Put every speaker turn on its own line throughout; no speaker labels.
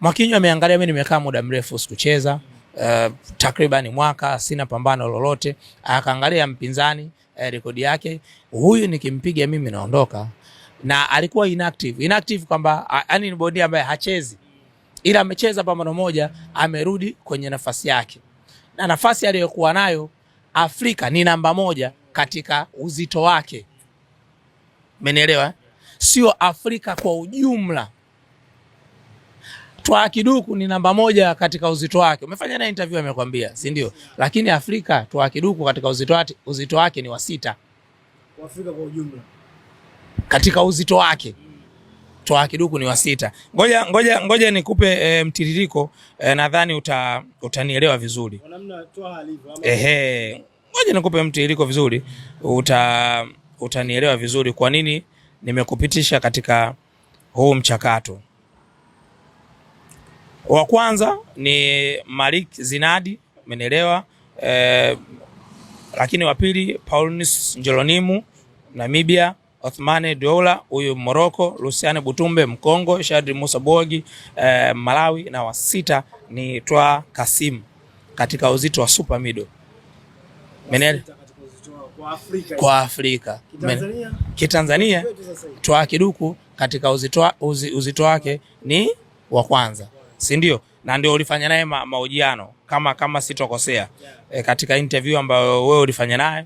Mwakinyo ameangalia mimi nimekaa muda mrefu sikucheza, takriban mwaka sina pambano lolote, akaangalia mpinzani rekodi yake, huyu nikimpiga mimi naondoka. Na alikuwa inactive kwamba yani ni bondia ambaye hachezi, ila amecheza pambano moja, amerudi kwenye nafasi yake, na nafasi aliyokuwa nayo Afrika ni namba moja katika uzito wake. Umenielewa? Sio Afrika kwa ujumla. Twa Kiduku ni namba moja katika uzito wake. Umefanya na interview amekwambia, si ndio? Lakini Afrika Twa Kiduku katika uzito wake ni wa 6.
Kwa Afrika kwa ujumla.
Katika uzito wake Twa Kiduku ni wa 6. Ngoja nikupe mtiririko, nadhani utanielewa vizuri.
Kwa namna Twa alivyo.
Ngoja nikupe mtiririko vizuri, utanielewa vizuri kwa nini nimekupitisha katika huu mchakato. Wa kwanza ni Malik Zinadi, umeelewa? Lakini wa pili Paulinus Njolonimu, Namibia, Othmane Dola, huyu Morocco, Luciane Butumbe Mkongo, Shadri Musa Bogi, Malawi, na wa 6 ni Twa Kasim katika uzito wa super middle. Umeelewa? Kwa Afrika. Kitanzania Twa Kiduku katika uzito wake ni wa kwanza, si ndio? Na ndio ulifanya naye mahojiano kama sitokosea, katika interview ambayo wewe ulifanya naye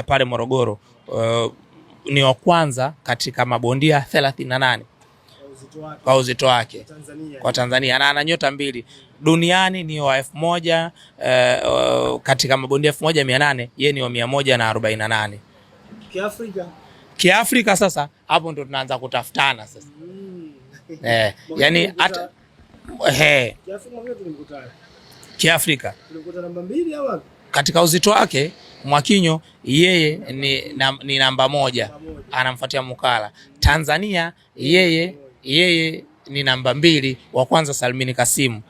pale Morogoro. Ni wa kwanza katika mabondia 38 kwa uzito wake kwa Tanzania, na ana nyota 2 duniani. Ni wa 1000 katika mabondia 1800, yeye ni wa 148 Kiafrika. Sasa hapo ndo tunaanza kutafutana sasa. Yani hata Kiafrika
tulimkuta namba 2 au
katika uzito wake. Mwakinyo yeye ni namba 1, anamfuatia Mukala. Tanzania yeye ni namba 2, wa kwanza Salmini Kasimu.